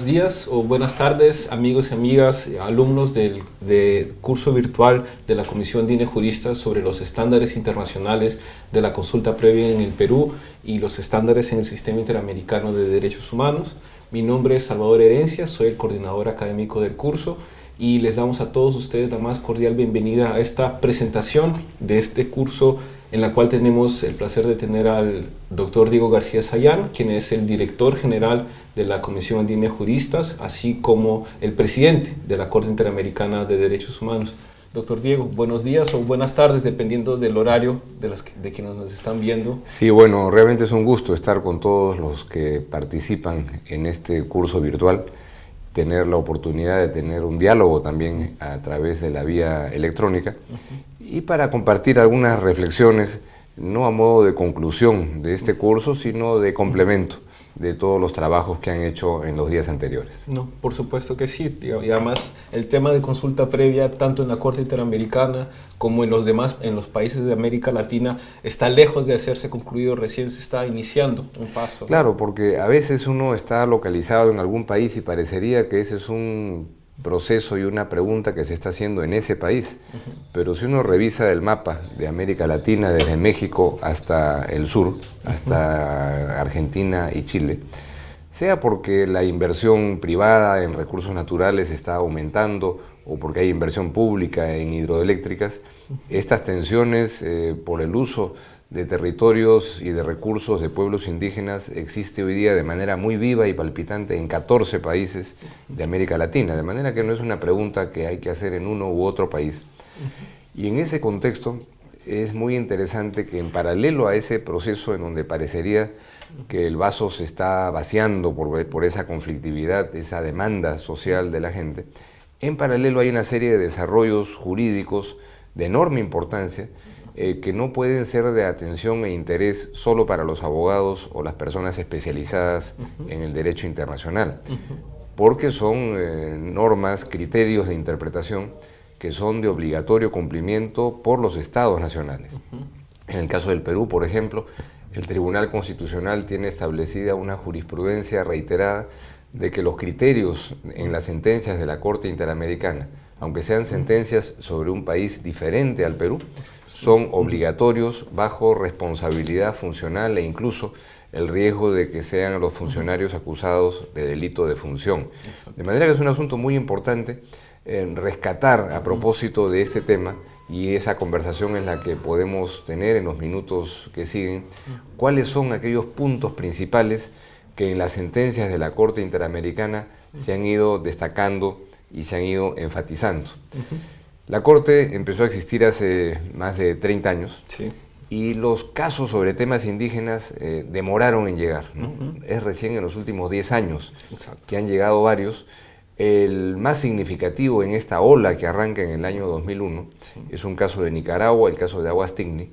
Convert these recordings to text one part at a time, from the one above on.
días o buenas tardes, amigos y amigas, alumnos del curso virtual de la Comisión de Juristas sobre los estándares internacionales de la consulta previa en el Perú y los estándares en el Sistema Interamericano de Derechos Humanos. Mi nombre es Salvador Herencia, soy el coordinador académico del curso y les damos a todos ustedes la más cordial bienvenida a esta presentación de este curso, en la cual tenemos el placer de tener al doctor Diego García Sayán, quien es el director general de la Comisión Andina de Juristas, así como el presidente de la Corte Interamericana de Derechos Humanos. Doctor Diego, buenos días o buenas tardes, dependiendo del horario de quienes nos están viendo. Sí, bueno, realmente es un gusto estar con todos los que participan en este curso virtual, tener la oportunidad de tener un diálogo también a través de la vía electrónica y para compartir algunas reflexiones, no a modo de conclusión de este curso, sino de complemento de todos los trabajos que han hecho en los días anteriores. No, por supuesto que sí, y además el tema de consulta previa, tanto en la Corte Interamericana como en los países de América Latina, está lejos de hacerse concluido, recién se está iniciando un paso. Claro, porque a veces uno está localizado en algún país y parecería que ese es un proceso y una pregunta que se está haciendo en ese país, pero si uno revisa el mapa de América Latina, desde México hasta el sur, hasta Argentina y Chile, sea porque la inversión privada en recursos naturales está aumentando o porque hay inversión pública en hidroeléctricas, estas tensiones por el uso de territorios y de recursos de pueblos indígenas existe hoy día de manera muy viva y palpitante en 14 países de América Latina, de manera que no es una pregunta que hay que hacer en uno u otro país. Y en ese contexto es muy interesante que en paralelo a ese proceso en donde parecería que el vaso se está vaciando por esa conflictividad, esa demanda social de la gente, en paralelo hay una serie de desarrollos jurídicos de enorme importancia que no pueden ser de atención e interés solo para los abogados o las personas especializadas en el derecho internacional, porque son normas, criterios de interpretación que son de obligatorio cumplimiento por los estados nacionales. En el caso del Perú, por ejemplo, el Tribunal Constitucional tiene establecida una jurisprudencia reiterada de que los criterios en las sentencias de la Corte Interamericana, aunque sean sentencias sobre un país diferente al Perú, son obligatorios bajo responsabilidad funcional e incluso el riesgo de que sean los funcionarios acusados de delito de función. De manera que es un asunto muy importante rescatar a propósito de este tema, y esa conversación es la que podemos tener en los minutos que siguen, cuáles son aquellos puntos principales que en las sentencias de la Corte Interamericana se han ido destacando y se han ido enfatizando. La Corte empezó a existir hace más de 30 años y los casos sobre temas indígenas demoraron en llegar, ¿no? Es recién en los últimos 10 años que han llegado varios. El más significativo en esta ola que arranca en el año 2001 es un caso de Nicaragua, el caso de Aguas Tigni,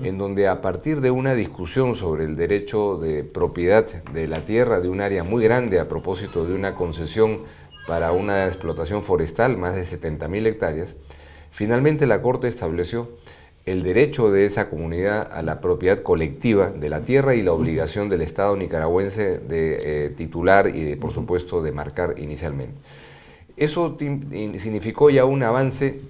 en donde a partir de una discusión sobre el derecho de propiedad de la tierra de un área muy grande a propósito de una concesión para una explotación forestal, más de 70.000 hectáreas, finalmente la Corte estableció el derecho de esa comunidad a la propiedad colectiva de la tierra y la obligación del Estado nicaragüense de titular y, por supuesto, de marcar inicialmente. Eso significó ya un avance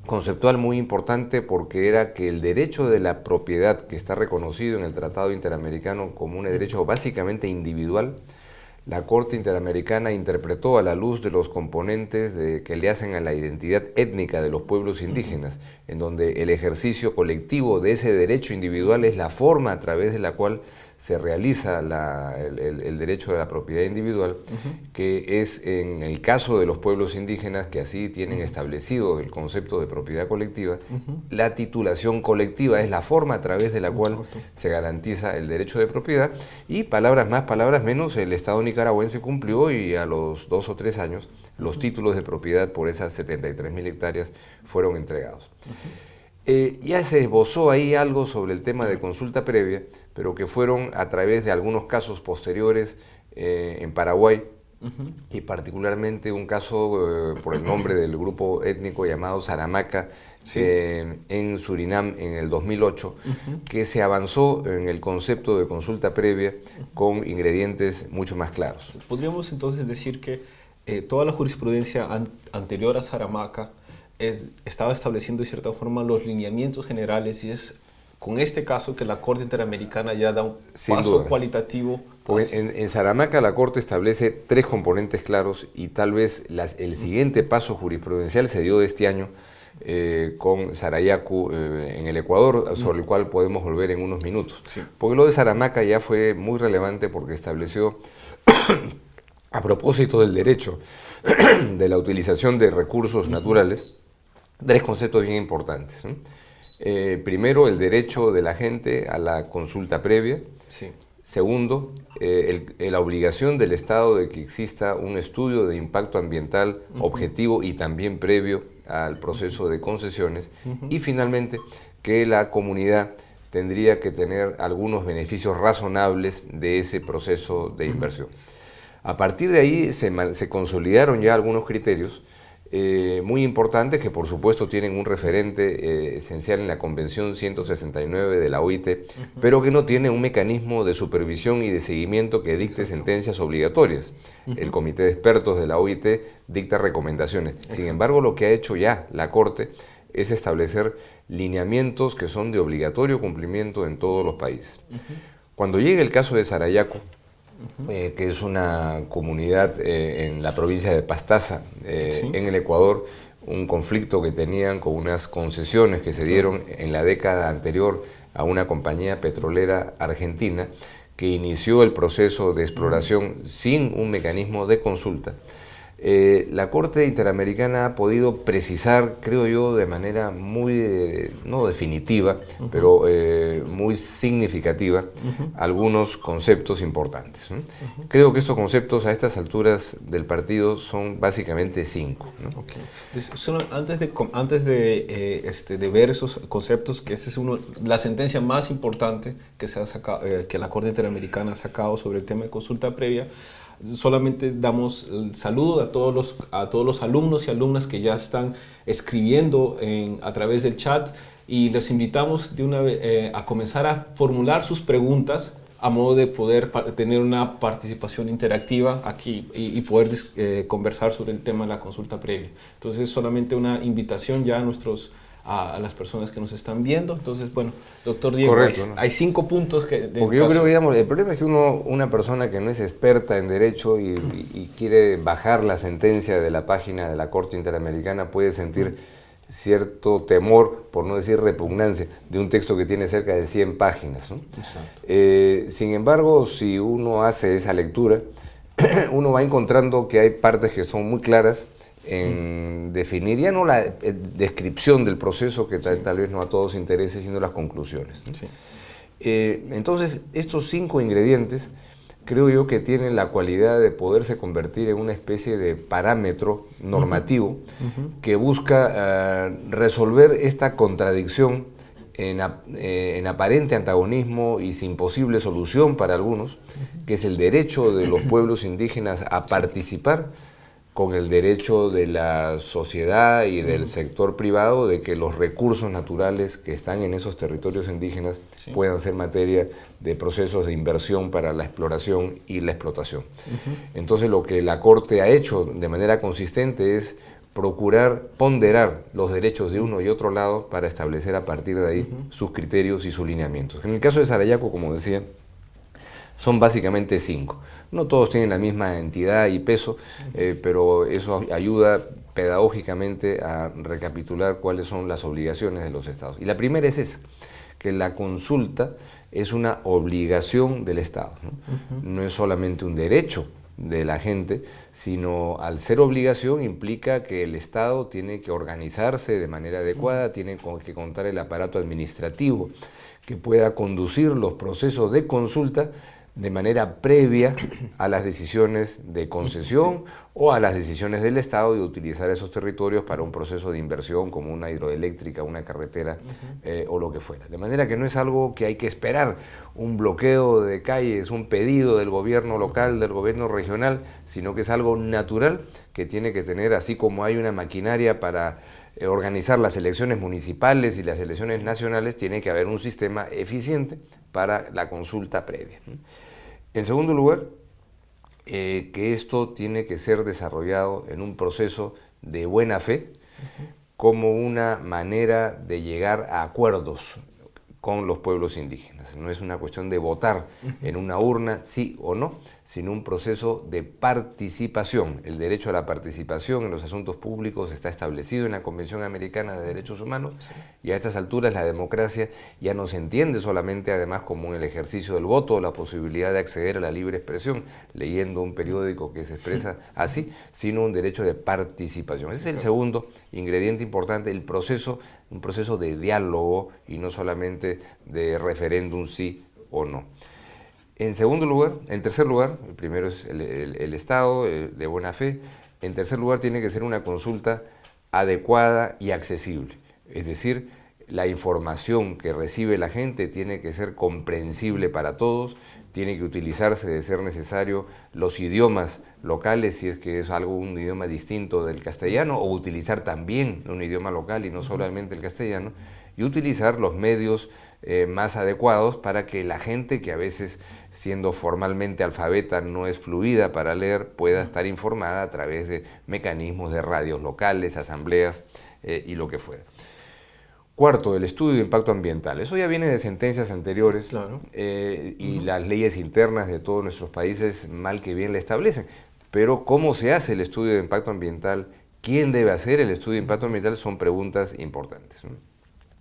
conceptual muy importante, porque era que el derecho de la propiedad, que está reconocido en el Tratado Interamericano como un derecho básicamente individual, la Corte Interamericana interpretó a la luz de los componentes que le hacen a la identidad étnica de los pueblos indígenas, en donde el ejercicio colectivo de ese derecho individual es la forma a través de la cual se realiza el derecho de la propiedad individual, que es en el caso de los pueblos indígenas, que así tienen establecido el concepto de propiedad colectiva, la titulación colectiva es la forma a través de la cual se garantiza el derecho de propiedad, y palabras más, palabras menos, el Estado nicaragüense cumplió y a los 2 o 3 años los títulos de propiedad por esas 73.000 hectáreas fueron entregados. Ya se esbozó ahí algo sobre el tema de consulta previa, pero que fueron a través de algunos casos posteriores en Paraguay, y particularmente un caso por el nombre del grupo étnico llamado Saramacca, sí, en Surinam en el 2008, que se avanzó en el concepto de consulta previa con ingredientes mucho más claros. Podríamos entonces decir que toda la jurisprudencia anterior a Saramacca estaba estableciendo de cierta forma los lineamientos generales, y es con este caso que la Corte Interamericana ya da un paso cualitativo. En Saramacca la Corte establece 3 componentes claros, y tal vez el siguiente paso jurisprudencial se dio este año con Sarayaku en el Ecuador, sobre el cual podemos volver en unos minutos. Sí. Porque lo de Saramacca ya fue muy relevante porque estableció, a propósito del derecho de la utilización de recursos naturales, 3 conceptos bien importantes. Primero, el derecho de la gente a la consulta previa. Sí. Segundo, la obligación del Estado de que exista un estudio de impacto ambiental objetivo y también previo al proceso de concesiones. Y finalmente, que la comunidad tendría que tener algunos beneficios razonables de ese proceso de inversión. A partir de ahí se consolidaron ya algunos criterios muy importantes que por supuesto tienen un referente esencial en la Convención 169 de la OIT, pero que no tiene un mecanismo de supervisión y de seguimiento que dicte sentencias obligatorias. El Comité de Expertos de la OIT dicta recomendaciones. Sin embargo, lo que ha hecho ya la Corte es establecer lineamientos que son de obligatorio cumplimiento en todos los países. Cuando llegue el caso de Sarayaku, que es una comunidad en la provincia de Pastaza, sí, en el Ecuador, un conflicto que tenían con unas concesiones que se dieron en la década anterior a una compañía petrolera argentina que inició el proceso de exploración sin un mecanismo de consulta. La Corte Interamericana ha podido precisar, creo yo, de manera muy, no definitiva, pero muy significativa, algunos conceptos importantes. Creo que estos conceptos a estas alturas del partido son básicamente 5. Solo antes de ver esos conceptos, que esa es la sentencia más importante que, se ha sacado, que la Corte Interamericana ha sacado sobre el tema de consulta previa, solamente damos el saludo a todos los alumnos y alumnas que ya están escribiendo a través del chat, y les invitamos de una vez a comenzar a formular sus preguntas a modo de poder tener una participación interactiva aquí y poder conversar sobre el tema de la consulta previa. Entonces, solamente una invitación ya a las personas que nos están viendo. Entonces, bueno, doctor Diego, correcto, hay 5 puntos que... Porque yo creo que, digamos, el problema es que una persona que no es experta en derecho y quiere bajar la sentencia de la página de la Corte Interamericana puede sentir cierto temor, por no decir repugnancia, de un texto que tiene cerca de 100 páginas, ¿no? Sin embargo, si uno hace esa lectura, uno va encontrando que hay partes que son muy claras en definir ya no la descripción del proceso, que tal vez no a todos interese, sino las conclusiones, ¿no? Sí. Entonces, estos 5 ingredientes creo yo que tienen la cualidad de poderse convertir en una especie de parámetro normativo que busca resolver esta contradicción en aparente antagonismo y sin posible solución para algunos, que es el derecho de los pueblos indígenas a participar con el derecho de la sociedad y del sector privado de que los recursos naturales que están en esos territorios indígenas puedan ser materia de procesos de inversión para la exploración y la explotación. Entonces, lo que la Corte ha hecho de manera consistente es procurar ponderar los derechos de uno y otro lado para establecer a partir de ahí sus criterios y sus lineamientos. En el caso de Sarayaku, como decía, son básicamente 5. No todos tienen la misma entidad y peso, pero eso ayuda pedagógicamente a recapitular cuáles son las obligaciones de los estados. Y la primera es esa, que la consulta es una obligación del Estado, ¿no? No es solamente un derecho de la gente, sino al ser obligación implica que el Estado tiene que organizarse de manera adecuada, tiene que contar el aparato administrativo que pueda conducir los procesos de consulta de manera previa a las decisiones de concesión o a las decisiones del Estado de utilizar esos territorios para un proceso de inversión como una hidroeléctrica, una carretera o lo que fuera. De manera que no es algo que hay que esperar, un bloqueo de calles, un pedido del gobierno local, del gobierno regional, sino que es algo natural que tiene que tener, así como hay una maquinaria para organizar las elecciones municipales y las elecciones nacionales, tiene que haber un sistema eficiente para la consulta previa. En segundo lugar, que esto tiene que ser desarrollado en un proceso de buena fe, como una manera de llegar a acuerdos con los pueblos indígenas. No es una cuestión de votar en una urna, sí o no, sino un proceso de participación. El derecho a la participación en los asuntos públicos está establecido en la Convención Americana de Derechos Humanos, y a estas alturas la democracia ya no se entiende solamente además como el ejercicio del voto o la posibilidad de acceder a la libre expresión leyendo un periódico que se expresa así, sino un derecho de participación. Ese es el segundo ingrediente importante, un proceso de diálogo y no solamente de referéndum sí o no. En tercer lugar, el primero es el Estado de buena fe. En tercer lugar, tiene que ser una consulta adecuada y accesible. Es decir, la información que recibe la gente tiene que ser comprensible para todos, tiene que utilizarse, de ser necesario, los idiomas locales, si es que es un idioma distinto del castellano, o utilizar también un idioma local y no solamente el castellano, y utilizar los medios más adecuados para que la gente que a veces, siendo formalmente alfabeta, no es fluida para leer, pueda estar informada a través de mecanismos de radios locales, asambleas y lo que fuera. Cuarto, el estudio de impacto ambiental. Eso ya viene de sentencias anteriores, claro. Y las leyes internas de todos nuestros países mal que bien le establecen. Pero ¿cómo se hace el estudio de impacto ambiental? ¿Quién debe hacer el estudio de impacto ambiental? Son preguntas importantes, ¿no?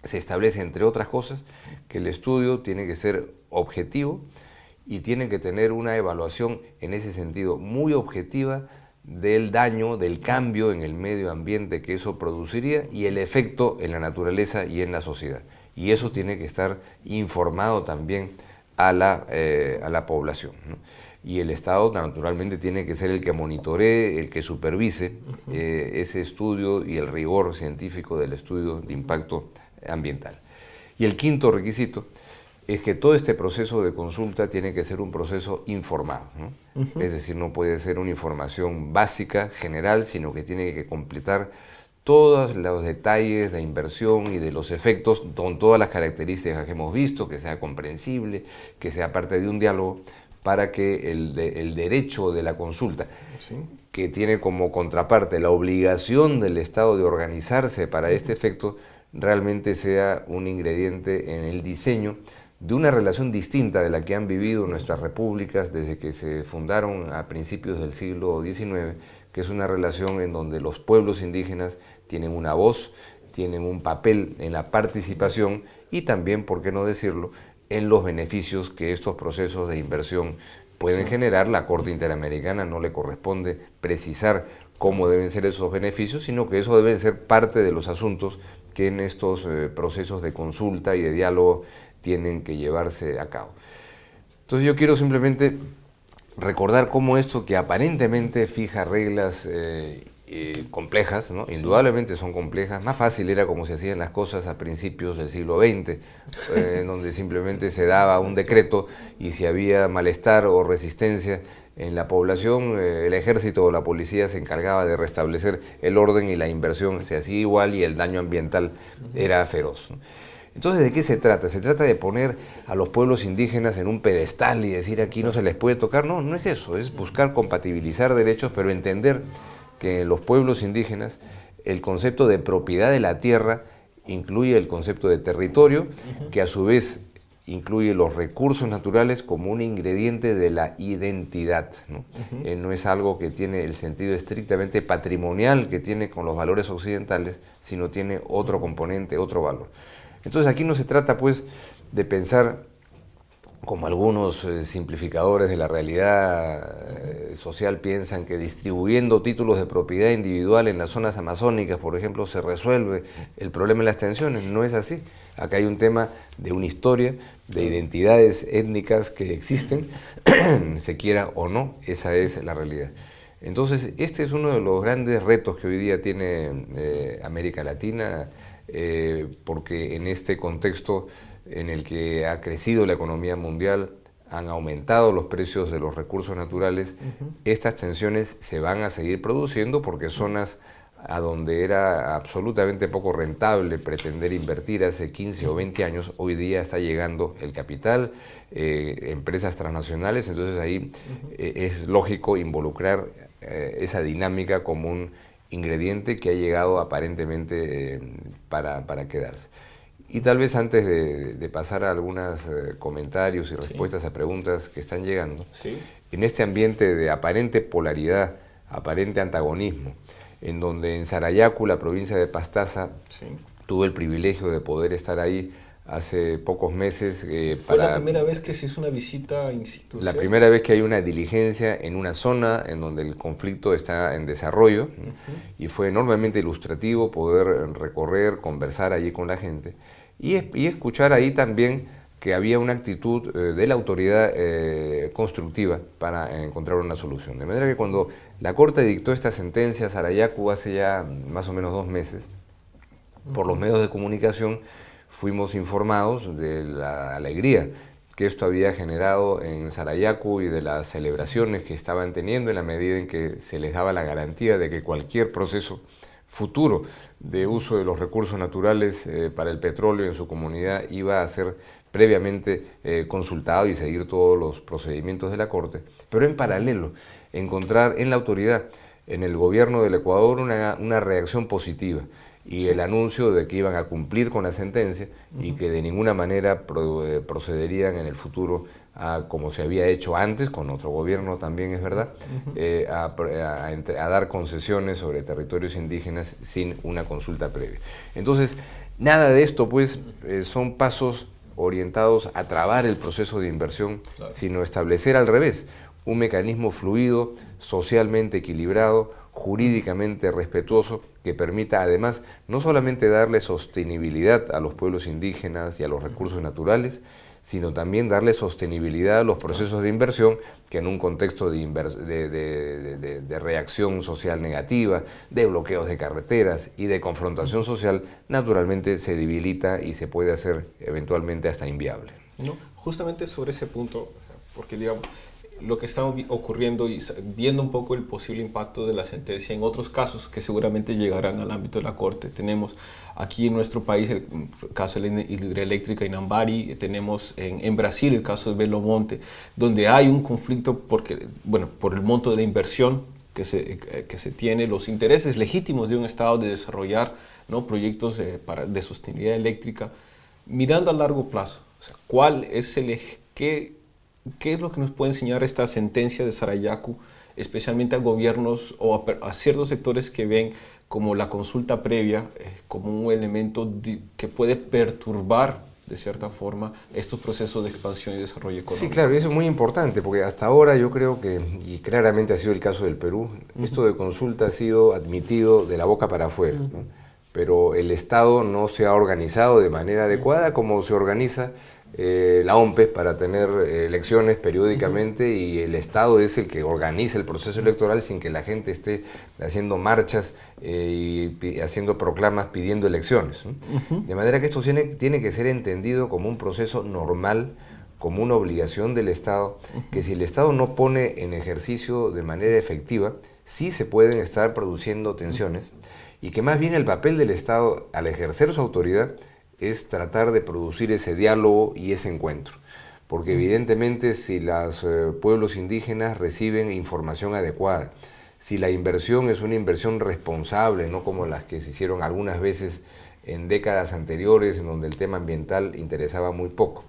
Se establece, entre otras cosas, que el estudio tiene que ser objetivo y tiene que tener una evaluación en ese sentido muy objetiva del daño, del cambio en el medio ambiente que eso produciría y el efecto en la naturaleza y en la sociedad. Y eso tiene que estar informado también a la población, ¿no? Y el Estado naturalmente tiene que ser el que monitoree, el que supervise ese estudio y el rigor científico del estudio de impacto ambiental. Y el quinto requisito es que todo este proceso de consulta tiene que ser un proceso informado, ¿no? Es decir, no puede ser una información básica, general, sino que tiene que completar todos los detalles de inversión y de los efectos con todas las características que hemos visto, que sea comprensible, que sea parte de un diálogo, para que el derecho de la consulta, ¿sí?, que tiene como contraparte la obligación del Estado de organizarse para este efecto, realmente sea un ingrediente en el diseño de una relación distinta de la que han vivido nuestras repúblicas desde que se fundaron a principios del siglo XIX, que es una relación en donde los pueblos indígenas tienen una voz, tienen un papel en la participación y también, por qué no decirlo, en los beneficios que estos procesos de inversión pueden generar. La Corte Interamericana no le corresponde precisar cómo deben ser esos beneficios, sino que eso debe ser parte de los asuntos que en estos procesos de consulta y de diálogo tienen que llevarse a cabo. Entonces yo quiero simplemente recordar cómo esto, que aparentemente fija reglas complejas, ¿no? Indudablemente son complejas. Más fácil era como se hacían las cosas a principios del siglo XX, en donde simplemente se daba un decreto y si había malestar o resistencia en la población, el ejército o la policía se encargaba de restablecer el orden y la inversión se hacía igual y el daño ambiental era feroz, ¿no? Entonces, ¿de qué se trata? ¿Se trata de poner a los pueblos indígenas en un pedestal y decir aquí no se les puede tocar? No, no es eso, es buscar compatibilizar derechos, pero entender que en los pueblos indígenas el concepto de propiedad de la tierra incluye el concepto de territorio, que a su vez incluye los recursos naturales como un ingrediente de la identidad, ¿no? No es algo que tiene el sentido estrictamente patrimonial que tiene con los valores occidentales, sino tiene otro componente, otro valor. Entonces aquí no se trata pues de pensar como algunos simplificadores de la realidad social piensan que distribuyendo títulos de propiedad individual en las zonas amazónicas, por ejemplo, se resuelve el problema de las tensiones. No es así. Acá hay un tema de una historia, de identidades étnicas que existen, se quiera o no, esa es la realidad. Entonces, este es uno de los grandes retos que hoy día tiene América Latina, porque en este contexto en el que ha crecido la economía mundial, han aumentado los precios de los recursos naturales, estas tensiones se van a seguir produciendo porque zonas a donde era absolutamente poco rentable pretender invertir hace 15 o 20 años, hoy día está llegando el capital, empresas transnacionales, entonces ahí es lógico involucrar esa dinámica como un ingrediente que ha llegado aparentemente para quedarse. Y tal vez antes de pasar a algunos comentarios y respuestas a preguntas que están llegando, en este ambiente de aparente polaridad, aparente antagonismo, en donde en Sarayaku, la provincia de Pastaza, tuve el privilegio de poder estar ahí hace pocos meses. ¿Fue la primera vez que se hizo una visita in situ? La primera vez que hay una diligencia en una zona en donde el conflicto está en desarrollo, y fue enormemente ilustrativo poder recorrer, conversar allí con la gente y escuchar ahí también que había una actitud de la autoridad constructiva para encontrar una solución. De manera que cuando la Corte dictó esta sentencia a Sarayaku hace ya más o menos 2 meses, por los medios de comunicación fuimos informados de la alegría que esto había generado en Sarayaku y de las celebraciones que estaban teniendo en la medida en que se les daba la garantía de que cualquier proceso futuro de uso de los recursos naturales para el petróleo en su comunidad iba a ser previamente consultado y seguir todos los procedimientos de la Corte, pero en paralelo encontrar en la autoridad, en el gobierno del Ecuador, una reacción positiva y el anuncio de que iban a cumplir con la sentencia y que de ninguna manera procederían en el futuro a, como se había hecho antes, con otro gobierno también es verdad, a dar concesiones sobre territorios indígenas sin una consulta previa. Entonces, nada de esto pues son pasos orientados a trabar el proceso de inversión, sino establecer al revés, un mecanismo fluido, socialmente equilibrado, jurídicamente respetuoso, que permita además no solamente darle sostenibilidad a los pueblos indígenas y a los recursos naturales, sino también darle sostenibilidad a los procesos de inversión que en un contexto de reacción social negativa, de bloqueos de carreteras y de confrontación social, naturalmente se debilita y se puede hacer eventualmente hasta inviable. No, justamente sobre ese punto, porque digamos, lo que está ocurriendo y viendo un poco el posible impacto de la sentencia en otros casos que seguramente llegarán al ámbito de la Corte. Tenemos aquí en nuestro país el caso de la hidroeléctrica Inambari, tenemos en Brasil el caso de Belo Monte, donde hay un conflicto porque, bueno, por el monto de la inversión que se tiene, los intereses legítimos de un Estado de desarrollar, ¿no?, proyectos de sostenibilidad eléctrica, mirando a largo plazo. O sea, ¿cuál es el eje? ¿Qué es lo que nos puede enseñar esta sentencia de Sarayaku, especialmente a gobiernos o a ciertos sectores que ven como la consulta previa como un elemento que puede perturbar de cierta forma estos procesos de expansión y desarrollo económico? Sí, claro, y eso es muy importante, porque hasta ahora yo creo que, y claramente ha sido el caso del Perú, esto de consulta ha sido admitido de la boca para afuera, ¿no? Pero el Estado no se ha organizado de manera adecuada como se organiza la OMPE para tener elecciones periódicamente, y el Estado es el que organiza el proceso electoral sin que la gente esté haciendo marchas y haciendo proclamas pidiendo elecciones, ¿no? De manera que esto tiene que ser entendido como un proceso normal, como una obligación del Estado, que si el Estado no pone en ejercicio de manera efectiva, sí se pueden estar produciendo tensiones, y que más bien el papel del Estado al ejercer su autoridad es tratar de producir ese diálogo y ese encuentro. Porque evidentemente si los pueblos indígenas reciben información adecuada, si la inversión es una inversión responsable, no como las que se hicieron algunas veces en décadas anteriores, en donde el tema ambiental interesaba muy poco,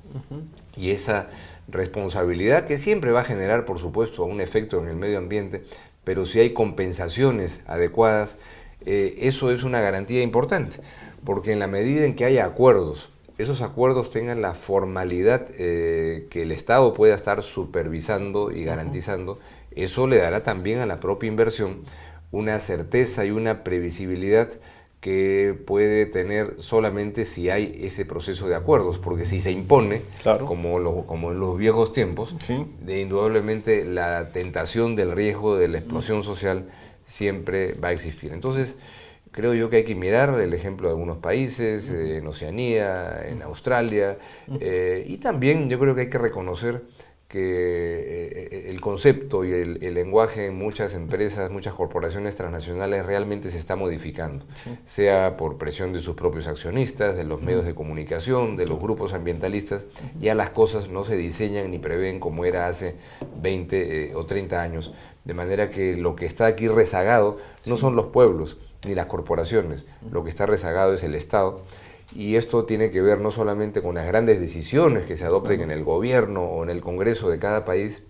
y esa responsabilidad que siempre va a generar, por supuesto, un efecto en el medio ambiente, pero si hay compensaciones adecuadas, eso es una garantía importante. Porque en la medida en que haya acuerdos esos acuerdos tengan la formalidad que el Estado pueda estar supervisando y garantizando, eso le dará también a la propia inversión una certeza y una previsibilidad que puede tener solamente si hay ese proceso de acuerdos, porque si se impone, claro, como en los viejos tiempos, sí, indudablemente la tentación del riesgo de la explosión social siempre va a existir. Entonces, creo yo que hay que mirar el ejemplo de algunos países, en Oceanía, en Australia, y también yo creo que hay que reconocer que el concepto y el lenguaje en muchas empresas, muchas corporaciones transnacionales realmente se está modificando, sea por presión de sus propios accionistas, de los medios de comunicación, de los grupos ambientalistas. Ya las cosas no se diseñan ni prevén como era hace 20 o 30 años, de manera que lo que está aquí rezagado no son los pueblos ni las corporaciones, lo que está rezagado es el Estado. Y esto tiene que ver no solamente con las grandes decisiones que se adopten en el gobierno o en el Congreso de cada país,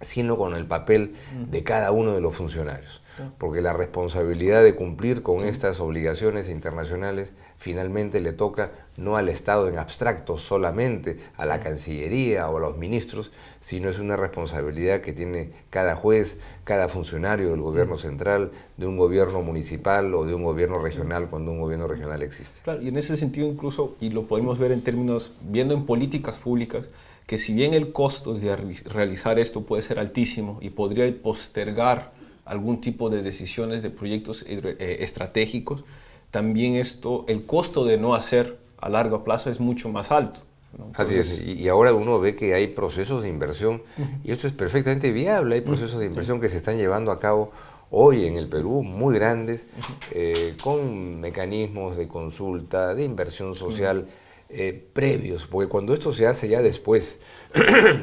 sino con el papel de cada uno de los funcionarios. Porque la responsabilidad de cumplir con estas obligaciones internacionales finalmente le toca no al Estado en abstracto solamente, a la Cancillería o a los ministros, sino es una responsabilidad que tiene cada juez, cada funcionario del gobierno central, de un gobierno municipal o de un gobierno regional cuando un gobierno regional existe. Claro, y en ese sentido incluso, y lo podemos ver en términos, viendo en políticas públicas, que si bien el costo de realizar esto puede ser altísimo y podría postergar algún tipo de decisiones de proyectos estratégicos, también el costo de no hacer a largo plazo es mucho más alto, ¿no? Entonces, así es, y ahora uno ve que hay procesos de inversión, y esto es perfectamente viable, hay procesos de inversión que se están llevando a cabo hoy en el Perú, muy grandes, con mecanismos de consulta, de inversión social, previos, porque cuando esto se hace ya después,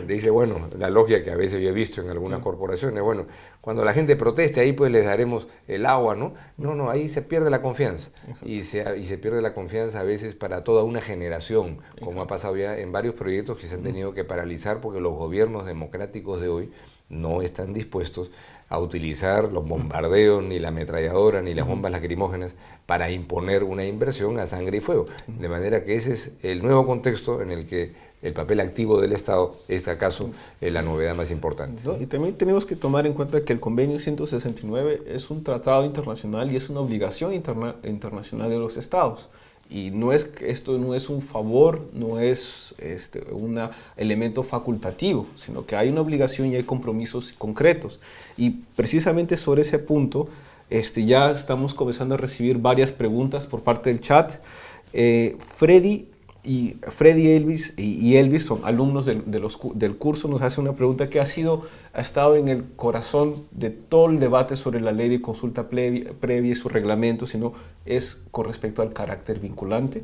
dice, bueno, la logia que a veces yo he visto en algunas corporaciones, bueno, cuando la gente proteste, ahí pues les daremos el agua, ¿no? No, ahí se pierde la confianza, y se pierde la confianza a veces para toda una generación, como ha pasado ya en varios proyectos que se han tenido que paralizar porque los gobiernos democráticos de hoy no están dispuestos a utilizar los bombardeos, ni la ametralladora, ni las bombas lacrimógenas para imponer una inversión a sangre y fuego. De manera que ese es el nuevo contexto en el que el papel activo del Estado es acaso la novedad más importante. ¿No? Y también tenemos que tomar en cuenta que el Convenio 169 es un tratado internacional y es una obligación internacional de los Estados. Y esto no es un favor, no es un elemento facultativo, sino que hay una obligación y hay compromisos concretos. Y precisamente sobre ese punto ya estamos comenzando a recibir varias preguntas por parte del chat. Freddy Elvis y Elvis son alumnos del curso, nos hace una pregunta que ha estado en el corazón de todo el debate sobre la ley de consulta previa y su reglamento, sino es con respecto al carácter vinculante,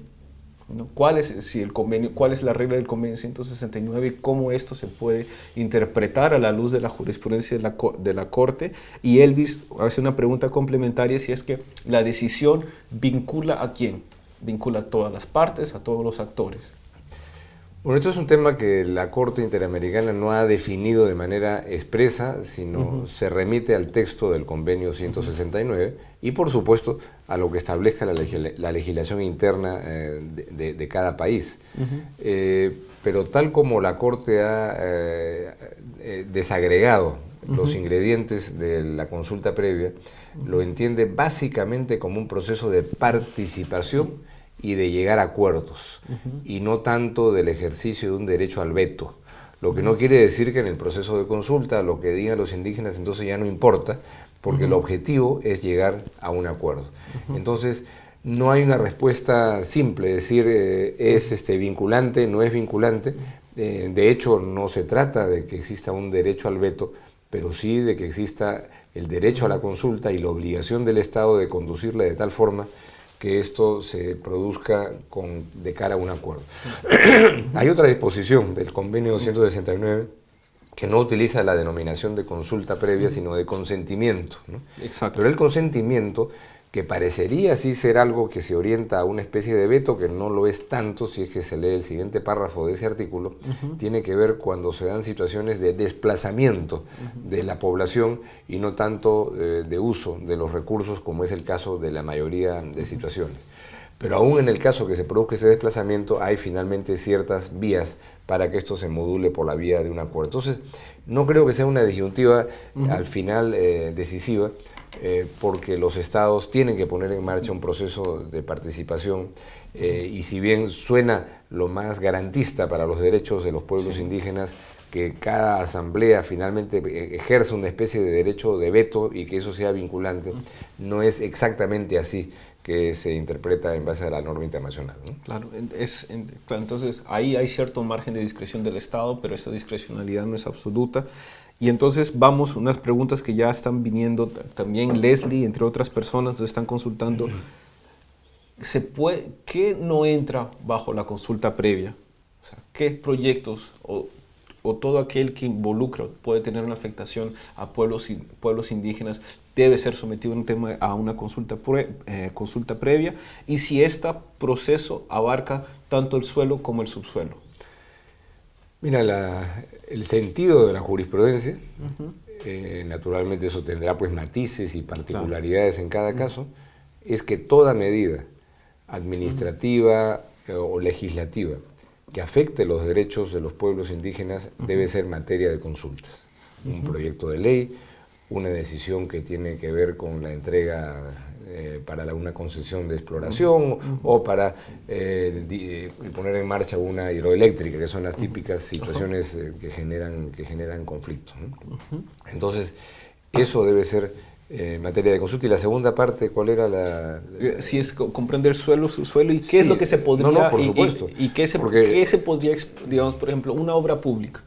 ¿no? ¿Cuál es la regla del Convenio 169 y cómo esto se puede interpretar a la luz de la jurisprudencia de la Corte? Y Elvis hace una pregunta complementaria, si es que la decisión vincula ¿a quién? Vincula a todas las partes, a todos los actores. Bueno, esto es un tema que la Corte Interamericana no ha definido de manera expresa, sino se remite al texto del Convenio 169 y, por supuesto, a lo que establezca la legislación interna de cada país. Pero tal como la Corte ha desagregado los ingredientes de la consulta previa, lo entiende básicamente como un proceso de participación y de llegar a acuerdos, y no tanto del ejercicio de un derecho al veto. Lo que no quiere decir que en el proceso de consulta lo que digan los indígenas entonces ya no importa, porque el objetivo es llegar a un acuerdo. Entonces, no hay una respuesta simple, decir es vinculante, no es vinculante. De hecho, no se trata de que exista un derecho al veto, pero sí de que exista el derecho a la consulta y la obligación del Estado de conducirla de tal forma que esto se produzca de cara a un acuerdo. Hay otra disposición del Convenio 169 que no utiliza la denominación de consulta previa, sino de consentimiento, ¿no? Exacto. Pero el consentimiento, que parecería sí ser algo que se orienta a una especie de veto, que no lo es tanto si es que se lee el siguiente párrafo de ese artículo, tiene que ver cuando se dan situaciones de desplazamiento de la población y no tanto de uso de los recursos, como es el caso de la mayoría de situaciones. Pero aún en el caso que se produzca ese desplazamiento, hay finalmente ciertas vías para que esto se module por la vía de un acuerdo. Entonces, no creo que sea una disyuntiva al final decisiva, porque los estados tienen que poner en marcha un proceso de participación y si bien suena lo más garantista para los derechos de los pueblos indígenas, que cada asamblea finalmente ejerza una especie de derecho de veto y que eso sea vinculante, no es exactamente así que se interpreta en base a la norma internacional, ¿no? Claro, claro, entonces ahí hay cierto margen de discreción del Estado, pero esa discrecionalidad no es absoluta. Y entonces vamos a unas preguntas que ya están viniendo, también Leslie, entre otras personas, nos están consultando. ¿Qué no entra bajo la consulta previa? O sea, ¿qué proyectos o todo aquel que involucra puede tener una afectación a pueblos indígenas debe ser sometido a una consulta previa? Y si este proceso abarca tanto el suelo como el subsuelo. Mira, el sentido de la jurisprudencia, naturalmente eso tendrá pues matices y particularidades en cada caso, es que toda medida administrativa o legislativa que afecte los derechos de los pueblos indígenas debe ser materia de consultas. Un proyecto de ley, una decisión que tiene que ver con la entrega para una concesión de exploración o para poner en marcha una hidroeléctrica, que son las típicas situaciones que generan conflictos, ¿no? Entonces, eso debe ser materia de consulta. Y la segunda parte, ¿cuál era la...? Si es comprender suelo, subsuelo, y qué es lo que se podría... No, por supuesto. Y qué se podría, digamos, por ejemplo, una obra pública,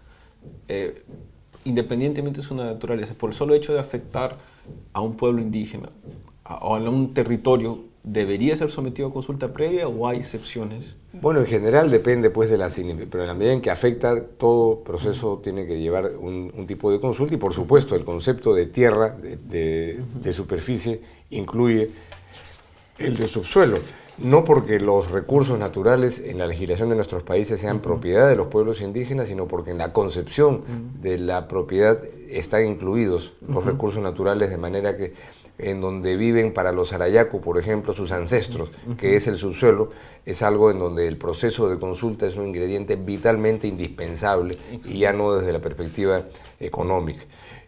independientemente de su naturaleza, por el solo hecho de afectar a un pueblo indígena o a un territorio, ¿debería ser sometido a consulta previa o hay excepciones? Bueno, en general depende pues de la significación, pero en la medida en que afecta, todo proceso tiene que llevar un tipo de consulta y por supuesto el concepto de tierra, de superficie, incluye el de subsuelo. No porque los recursos naturales en la legislación de nuestros países sean propiedad de los pueblos indígenas, sino porque en la concepción de la propiedad están incluidos los recursos naturales, de manera que en donde viven para los Arayaku, por ejemplo, sus ancestros, que es el subsuelo, es algo en donde el proceso de consulta es un ingrediente vitalmente indispensable y ya no desde la perspectiva económica.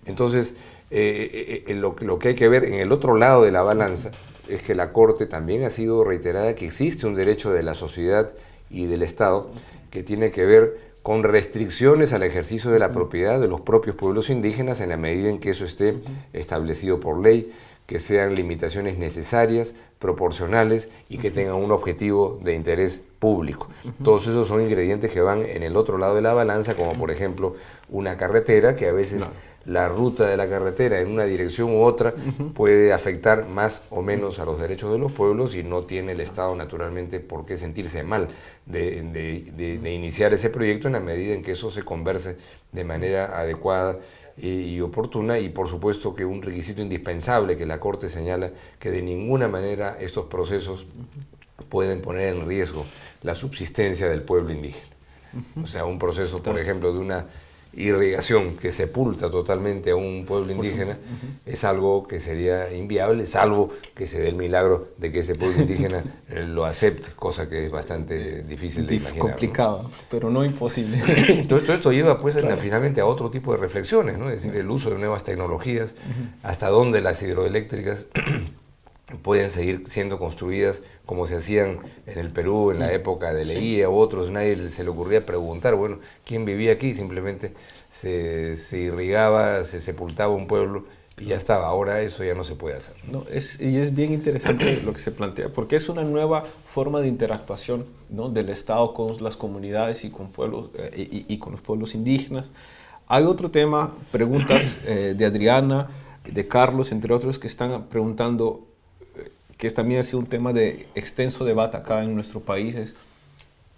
Entonces, lo que hay que ver en el otro lado de la balanza es que la Corte también ha sido reiterada que existe un derecho de la sociedad y del Estado que tiene que ver con restricciones al ejercicio de la propiedad de los propios pueblos indígenas en la medida en que eso esté establecido por ley, que sean limitaciones necesarias, proporcionales y que tengan un objetivo de interés público. Todos esos son ingredientes que van en el otro lado de la balanza, como por ejemplo una carretera, que a veces la ruta de la carretera en una dirección u otra puede afectar más o menos a los derechos de los pueblos y no tiene el Estado naturalmente por qué sentirse mal de iniciar ese proyecto en la medida en que eso se converse de manera adecuada y oportuna, y por supuesto que un requisito indispensable que la Corte señala, que de ninguna manera estos procesos pueden poner en riesgo la subsistencia del pueblo indígena. O sea, un proceso, por ejemplo, de una irrigación que sepulta totalmente a un pueblo indígena es algo que sería inviable, salvo que se dé el milagro de que ese pueblo indígena lo acepte, cosa que es bastante difícil de imaginar. Complicado, ¿no? Pero no imposible. Todo esto lleva pues finalmente a otro tipo de reflexiones, ¿no? Es decir, el uso de nuevas tecnologías, hasta dónde las hidroeléctricas pueden seguir siendo construidas como se hacían en el Perú en la época de Leguía u otros. Nadie se le ocurría preguntar, bueno, ¿quién vivía aquí? Simplemente se irrigaba, se sepultaba un pueblo y ya estaba. Ahora eso ya no se puede hacer. No, y es bien interesante lo que se plantea, porque es una nueva forma de interactuación, ¿no?, del Estado con las comunidades y con pueblos y con los pueblos indígenas. Hay otro tema, preguntas de Adriana, de Carlos, entre otros, que están preguntando, que también ha sido un tema de extenso debate acá en nuestro país, es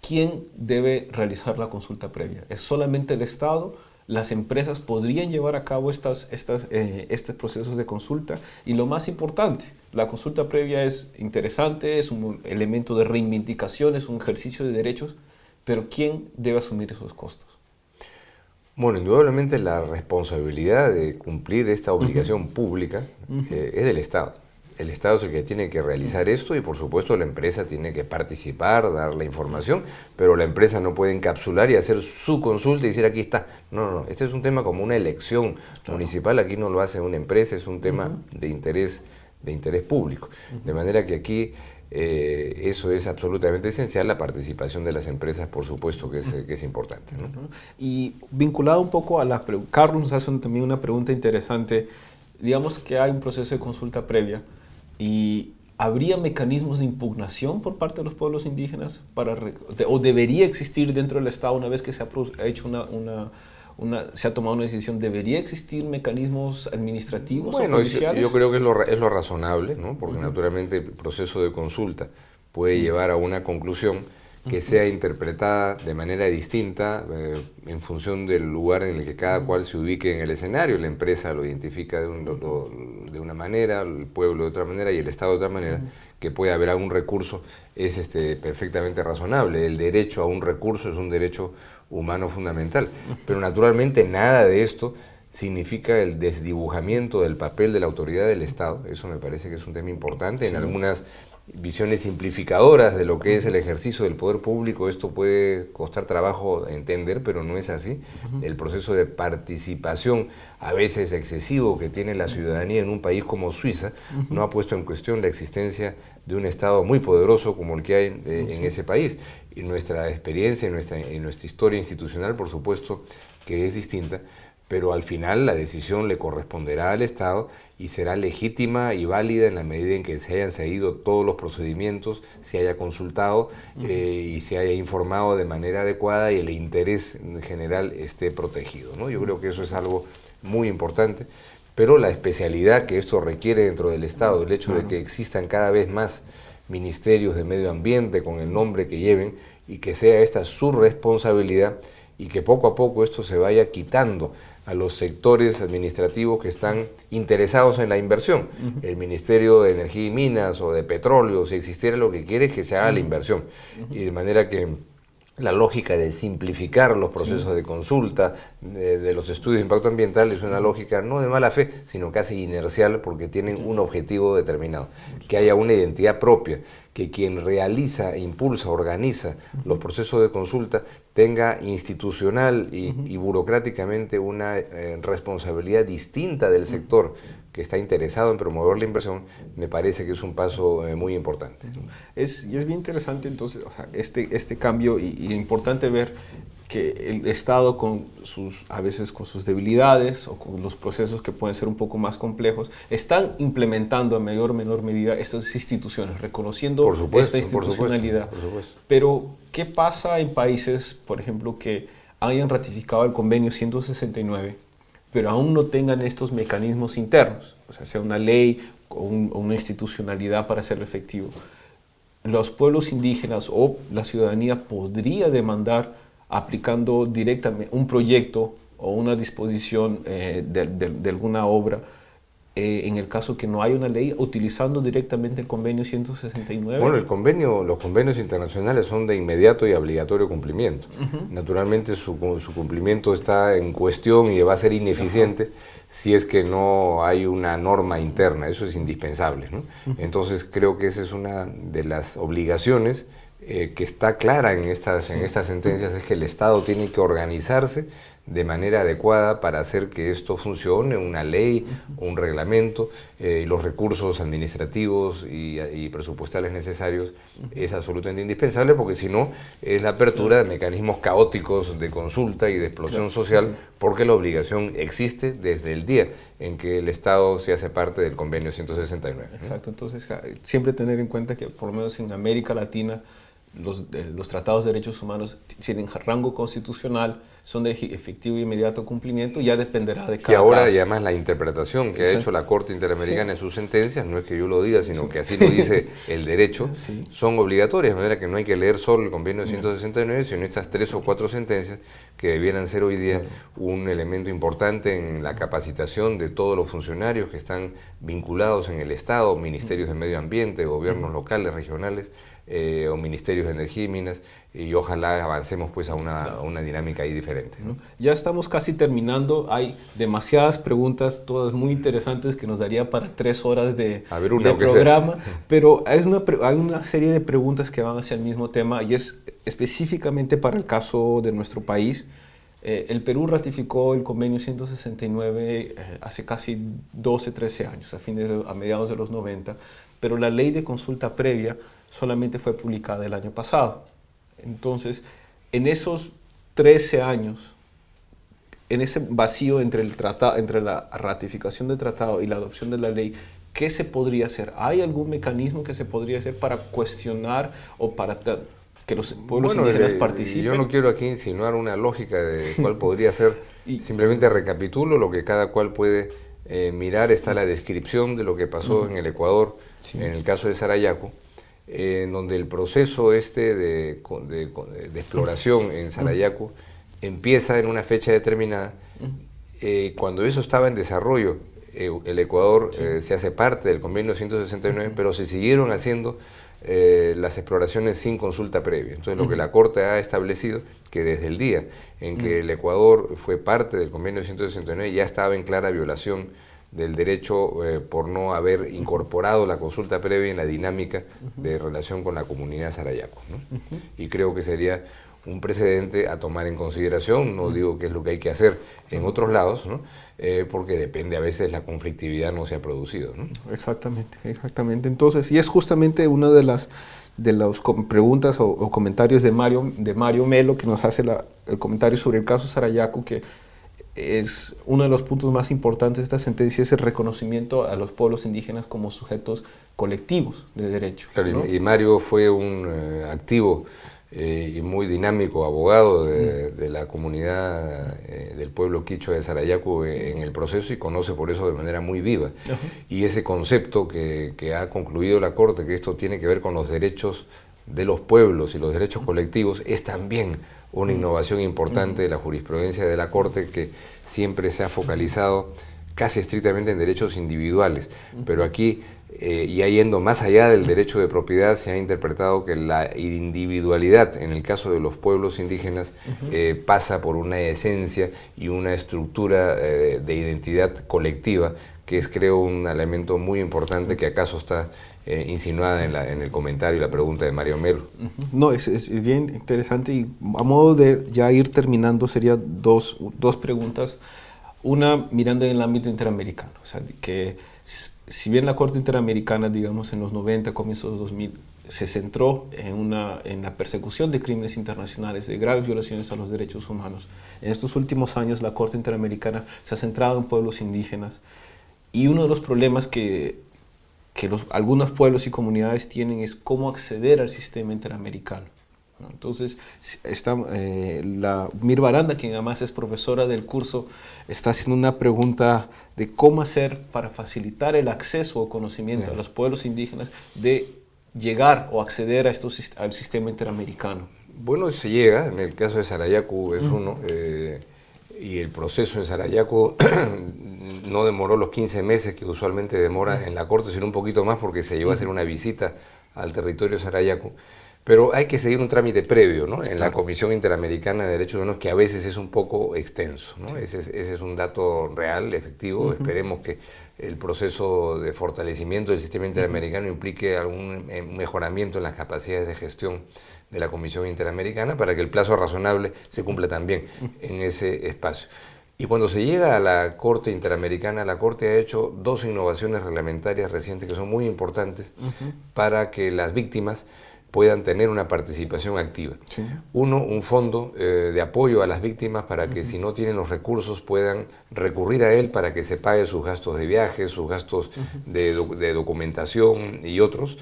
¿quién debe realizar la consulta previa? ¿Es solamente el Estado? ¿Las empresas podrían llevar a cabo estos procesos de consulta? Y lo más importante, la consulta previa es interesante, es un elemento de reivindicación, es un ejercicio de derechos, pero ¿quién debe asumir esos costos? Bueno, indudablemente la responsabilidad de cumplir esta obligación pública es del Estado. el Estado es el que tiene que realizar esto y por supuesto la empresa tiene que participar, dar la información, pero la empresa no puede encapsular y hacer su consulta y decir aquí está. No, no, este es un tema como una elección municipal, aquí no lo hace una empresa, es un tema de interés público. De manera que aquí eso es absolutamente esencial, la participación de las empresas, por supuesto que es importante, ¿no? Y vinculado un poco a la pregunta, Carlos nos hace también una pregunta interesante. Digamos que hay un proceso de consulta previa y ¿habría mecanismos de impugnación por parte de los pueblos indígenas o debería existir dentro del Estado una vez que se ha hecho se ha tomado una decisión? ¿Debería existir mecanismos administrativos o judiciales? Yo creo que es lo razonable, ¿no? Porque naturalmente el proceso de consulta puede llevar a una conclusión que sea interpretada de manera distinta en función del lugar en el que cada cual se ubique en el escenario. La empresa lo identifica de una manera, el pueblo de otra manera y el Estado de otra manera. Que puede haber algún recurso es perfectamente razonable. El derecho a un recurso es un derecho humano fundamental. Pero naturalmente nada de esto significa el desdibujamiento del papel de la autoridad del Estado. Eso me parece que es un tema importante. Sí. En algunas visiones simplificadoras de lo que es el ejercicio del poder público, esto puede costar trabajo entender, pero no es así. El proceso de participación, a veces excesivo, que tiene la ciudadanía en un país como Suiza, no ha puesto en cuestión la existencia de un Estado muy poderoso como el que hay en ese país. Y nuestra experiencia y nuestra historia institucional, por supuesto, que es distinta, pero al final la decisión le corresponderá al Estado y será legítima y válida en la medida en que se hayan seguido todos los procedimientos, se haya consultado y se haya informado de manera adecuada y el interés general esté protegido, ¿no? Yo creo que eso es algo muy importante, pero la especialidad que esto requiere dentro del Estado, el hecho de que existan cada vez más ministerios de medio ambiente con el nombre que lleven y que sea esta su responsabilidad y que poco a poco esto se vaya quitando a los sectores administrativos que están interesados en la inversión. El Ministerio de Energía y Minas o de Petróleo, si existiera, lo que quiere es que se haga la inversión. Y de manera que la lógica de simplificar los procesos de consulta, de los estudios de impacto ambiental, es una lógica no de mala fe, sino casi inercial, porque tienen un objetivo determinado, que haya una identidad propia, que quien realiza, impulsa, organiza los procesos de consulta tenga institucional y burocráticamente una responsabilidad distinta del sector que está interesado en promover la inversión. Me parece que es un paso muy importante. Y es bien interesante entonces, o sea, este cambio y importante ver que el Estado a veces con sus debilidades o con los procesos que pueden ser un poco más complejos, están implementando a mayor o menor medida estas instituciones, reconociendo esta institucionalidad. Por supuesto. Pero, ¿qué pasa en países, por ejemplo, que hayan ratificado el convenio 169, pero aún no tengan estos mecanismos internos? O sea una ley o una institucionalidad para hacerlo efectivo. Los pueblos indígenas o la ciudadanía podría demandar aplicando directamente un proyecto o una disposición de alguna obra, en el caso que no hay una ley, utilizando directamente el convenio 169. Bueno, los convenios internacionales son de inmediato y obligatorio cumplimiento. Naturalmente su cumplimiento está en cuestión y va a ser ineficiente si es que no hay una norma interna. Eso es indispensable, ¿no? Entonces creo que esa es una de las obligaciones que está clara en estas sentencias, es que el Estado tiene que organizarse de manera adecuada para hacer que esto funcione, una ley, un reglamento, los recursos administrativos y presupuestales necesarios es absolutamente indispensable, porque si no es la apertura de mecanismos caóticos de consulta y de explosión social, porque la obligación existe desde el día en que el Estado se hace parte del convenio 169. Exacto, entonces siempre tener en cuenta que por lo menos en América Latina los tratados de derechos humanos tienen rango constitucional, son de efectivo y inmediato cumplimiento, ya dependerá de cada caso. Y ahora, y además la interpretación que ha hecho la Corte Interamericana en sus sentencias, no es que yo lo diga, sino que así lo dice el derecho, son obligatorias, de manera que no hay que leer solo el convenio 169, sino estas 3 o 4 sentencias que debieran ser hoy día un elemento importante en la capacitación de todos los funcionarios que están vinculados en el Estado, ministerios de medio ambiente, gobiernos locales, regionales, o ministerios de energía y minas, y ojalá avancemos pues a una dinámica ahí diferente, ¿no? Ya estamos casi terminando, hay demasiadas preguntas, todas muy interesantes que nos daría para 3 horas de programa, pero hay una serie de preguntas que van hacia el mismo tema y es específicamente para el caso de nuestro país. El Perú ratificó el convenio 169 hace casi 12, 13 años, a mediados de los 90, pero la ley de consulta previa solamente fue publicada el año pasado. Entonces, en esos 13 años, en ese vacío entre la ratificación del tratado y la adopción de la ley, ¿qué se podría hacer? ¿Hay algún mecanismo que se podría hacer para cuestionar o para que los pueblos indígenas participen? Yo no quiero aquí insinuar una lógica de cuál podría ser, simplemente recapitulo lo que cada cual puede mirar. Está la descripción de lo que pasó en el Ecuador, en el caso de Sarayaku, en donde el proceso de exploración en Sarayaku empieza en una fecha determinada. Cuando eso estaba en desarrollo, el Ecuador se hace parte del convenio 169, pero se siguieron haciendo las exploraciones sin consulta previa. Entonces lo que la Corte ha establecido, que desde el día en que el Ecuador fue parte del convenio 169 ya estaba en clara violación del derecho por no haber incorporado la consulta previa en la dinámica de relación con la comunidad Sarayaku, ¿no? Y creo que sería un precedente a tomar en consideración. No digo que es lo que hay que hacer en otros lados, ¿no? Porque depende, a veces la conflictividad no se ha producido, ¿no? Exactamente, exactamente. Entonces, y es justamente una de las preguntas o comentarios de Mario Melo, que nos hace el comentario sobre el caso Sarayaku, que es uno de los puntos más importantes de esta sentencia, es el reconocimiento a los pueblos indígenas como sujetos colectivos de derecho, claro, ¿no? Y Mario fue un activo y muy dinámico abogado de la comunidad del pueblo quichua de Sarayaku en el proceso, y conoce por eso de manera muy viva. Y ese concepto que ha concluido la Corte, que esto tiene que ver con los derechos de los pueblos y los derechos colectivos, es también una innovación importante de la jurisprudencia de la Corte, que siempre se ha focalizado casi estrictamente en derechos individuales, pero aquí, ya yendo más allá del derecho de propiedad, se ha interpretado que la individualidad, en el caso de los pueblos indígenas, pasa por una esencia y una estructura de identidad colectiva, que es, creo, un elemento muy importante que acaso está insinuada en el comentario y la pregunta de Mario Melo. No, es bien interesante, y a modo de ya ir terminando, sería dos preguntas. Una, mirando en el ámbito interamericano, o sea, que si bien la Corte Interamericana, digamos, en los 90, comienzos de los 2000, se centró en la persecución de crímenes internacionales, de graves violaciones a los derechos humanos, en estos últimos años la Corte Interamericana se ha centrado en pueblos indígenas, y uno de los problemas que algunos pueblos y comunidades tienen es cómo acceder al sistema interamericano, ¿no? Entonces, Mirva Aranda, quien además es profesora del curso, está haciendo una pregunta de cómo hacer para facilitar el acceso o conocimiento a los pueblos indígenas de llegar o acceder al sistema interamericano. Bueno, se llega, en el caso de Sarayaku es uno, y el proceso en Sarayaku no demoró los 15 meses que usualmente demora en la Corte, sino un poquito más, porque se llevó a hacer una visita al territorio Sarayaku. Pero hay que seguir un trámite previo, ¿no? En la Comisión Interamericana de Derechos Humanos, que a veces es un poco extenso, ¿no? Ese es un dato real, efectivo. Esperemos que el proceso de fortalecimiento del sistema interamericano implique algún mejoramiento en las capacidades de gestión de la Comisión Interamericana, para que el plazo razonable se cumpla también en ese espacio. Y cuando se llega a la Corte Interamericana, la Corte ha hecho 2 innovaciones reglamentarias recientes que son muy importantes para que las víctimas puedan tener una participación activa. Sí. Uno, un fondo de apoyo a las víctimas para que si no tienen los recursos puedan recurrir a él para que se pague sus gastos de viaje, sus gastos de documentación y otros.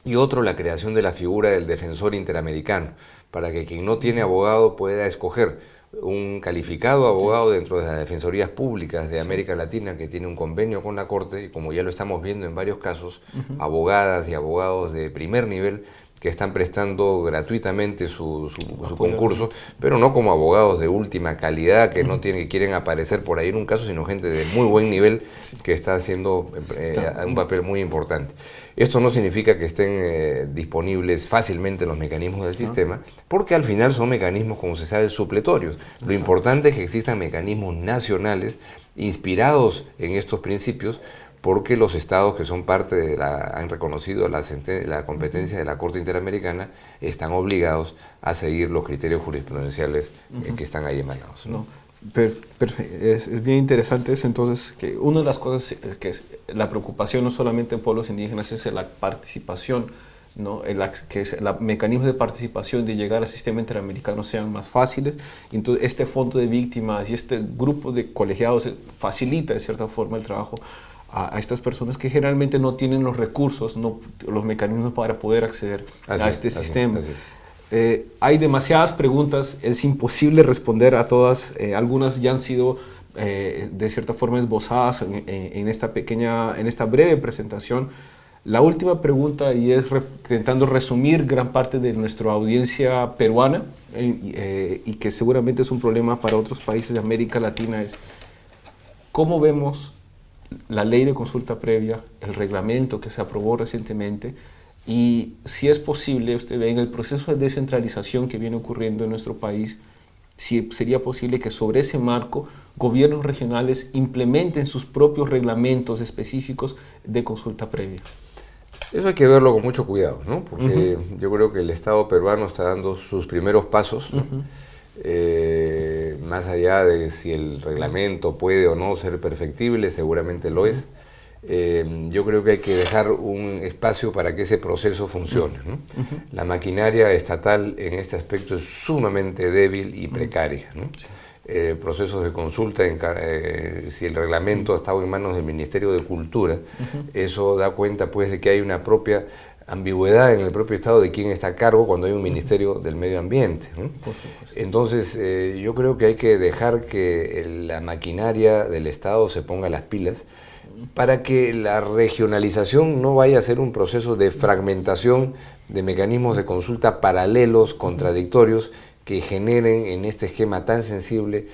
Y otro, la creación de la figura del defensor interamericano, para que quien no tiene abogado pueda escoger un calificado abogado dentro de las defensorías públicas de América Latina, que tiene un convenio con la Corte, y como ya lo estamos viendo en varios casos, abogadas y abogados de primer nivel que están prestando gratuitamente su concurso, pero no como abogados de última calidad que no tienen, que quieren aparecer por ahí en un caso, sino gente de muy buen nivel que está haciendo un papel muy importante. Esto no significa que estén disponibles fácilmente los mecanismos del sistema, porque al final son mecanismos, como se sabe, supletorios. Lo importante es que existan mecanismos nacionales inspirados en estos principios, porque los estados que son parte han reconocido la competencia de la Corte Interamericana están obligados a seguir los criterios jurisprudenciales que están ahí emanados, ¿no? Es bien interesante eso. Entonces, que una de las cosas que es la preocupación no solamente en pueblos indígenas es la participación, ¿no? Que los mecanismos de participación de llegar al sistema interamericano sean más fáciles. Entonces, este fondo de víctimas y este grupo de colegiados facilita de cierta forma el trabajo a estas personas que generalmente no tienen los recursos, los mecanismos para poder acceder a este sistema. Hay demasiadas preguntas, es imposible responder a todas. Algunas ya han sido de cierta forma esbozadas en esta breve presentación. La última pregunta, y es intentando resumir gran parte de nuestra audiencia peruana, y que seguramente es un problema para otros países de América Latina, es ¿cómo vemos la ley de consulta previa, el reglamento que se aprobó recientemente, y si es posible, usted ve en el proceso de descentralización que viene ocurriendo en nuestro país, si sería posible que sobre ese marco gobiernos regionales implementen sus propios reglamentos específicos de consulta previa? Eso hay que verlo con mucho cuidado, ¿no? Porque yo creo que el Estado peruano está dando sus primeros pasos, ¿no? Más allá de si el reglamento puede o no ser perfectible, seguramente lo es. Yo creo que hay que dejar un espacio para que ese proceso funcione, ¿no? La maquinaria estatal en este aspecto es sumamente débil y precaria, ¿no? Procesos de consulta, si el reglamento ha estado en manos del Ministerio de Cultura, eso da cuenta pues de que hay una propia ambigüedad en el propio Estado de quién está a cargo cuando hay un Ministerio del Medio Ambiente, ¿no? Entonces yo creo que hay que dejar que la maquinaria del Estado se ponga las pilas para que la regionalización no vaya a ser un proceso de fragmentación de mecanismos de consulta paralelos, contradictorios, que generen en este esquema tan sensible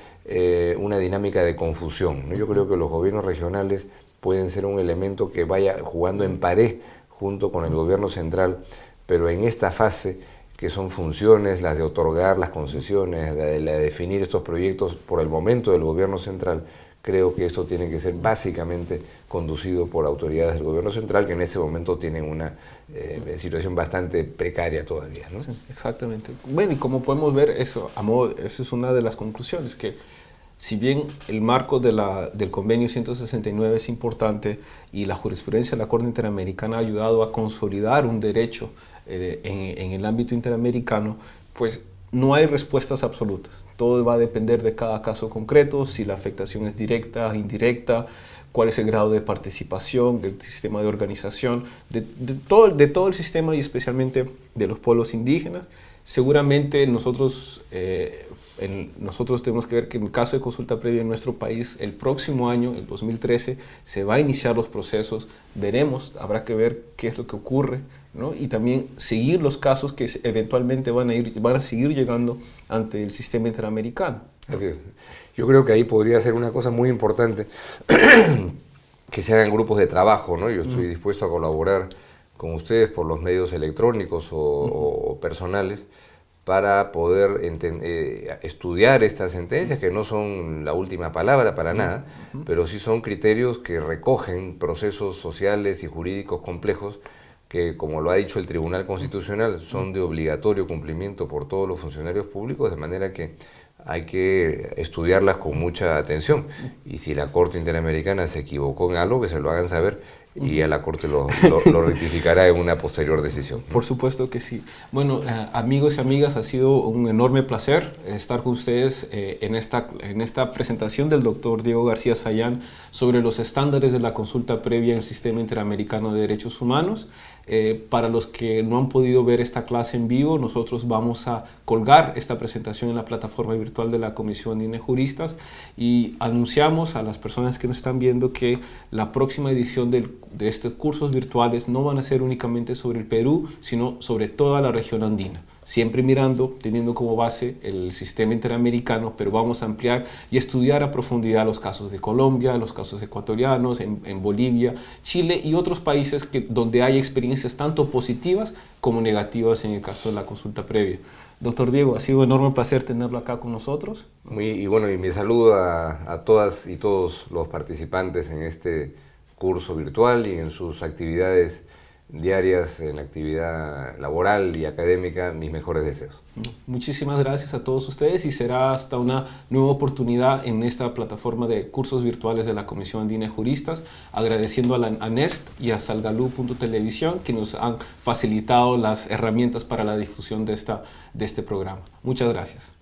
una dinámica de confusión, ¿no? Yo creo que los gobiernos regionales pueden ser un elemento que vaya jugando en pared junto con el gobierno central, pero en esta fase, que son funciones, las de otorgar las concesiones, la de definir estos proyectos por el momento del gobierno central, creo que esto tiene que ser básicamente conducido por autoridades del gobierno central, que en este momento tienen una situación bastante precaria todavía, ¿no? Sí, exactamente. Bueno, y como podemos ver, eso es una de las conclusiones, que si bien el marco del convenio 169 es importante y la jurisprudencia de la Corte Interamericana ha ayudado a consolidar un derecho en el ámbito interamericano, pues no hay respuestas absolutas. Todo va a depender de cada caso concreto, si la afectación es directa, indirecta, cuál es el grado de participación del sistema de organización, de todo el sistema y especialmente de los pueblos indígenas. Seguramente nosotros tenemos que ver que en el caso de consulta previa en nuestro país, el próximo año, el 2013, se va a iniciar los procesos, veremos, habrá que ver qué es lo que ocurre, ¿no? Y también seguir los casos que eventualmente van a seguir llegando ante el sistema interamericano. Así es. Yo creo que ahí podría ser una cosa muy importante que se hagan grupos de trabajo, ¿no? Yo estoy dispuesto a colaborar con ustedes por los medios electrónicos o personales para poder estudiar estas sentencias, que no son la última palabra para nada, pero sí son criterios que recogen procesos sociales y jurídicos complejos que, como lo ha dicho el Tribunal Constitucional, son de obligatorio cumplimiento por todos los funcionarios públicos, de manera que hay que estudiarlas con mucha atención. Y si la Corte Interamericana se equivocó en algo, que se lo hagan saber, y a la Corte lo rectificará en una posterior decisión. Por supuesto que sí. Bueno, amigos y amigas, ha sido un enorme placer estar con ustedes en esta presentación del doctor Diego García Sayán sobre los estándares de la consulta previa en el Sistema Interamericano de Derechos Humanos. Para los que no han podido ver esta clase en vivo, nosotros vamos a colgar esta presentación en la plataforma virtual virtual de la Comisión DINE Juristas y anunciamos a las personas que nos están viendo que la próxima edición de estos cursos virtuales no van a ser únicamente sobre el Perú, sino sobre toda la región andina. Siempre mirando, teniendo como base el sistema interamericano, pero vamos a ampliar y estudiar a profundidad los casos de Colombia, los casos ecuatorianos, en Bolivia, Chile y otros países donde hay experiencias tanto positivas como negativas en el caso de la consulta previa. Doctor Diego, ha sido un enorme placer tenerlo acá con nosotros. Y mi saludo a todas y todos los participantes en este curso virtual y en sus actividades diarias, en la actividad laboral y académica, mis mejores deseos. Muchísimas gracias a todos ustedes y será hasta una nueva oportunidad en esta plataforma de cursos virtuales de la Comisión DINE Juristas, agradeciendo a la ANEST y a Salgalú.televisión que nos han facilitado las herramientas para la difusión de este programa. Muchas gracias.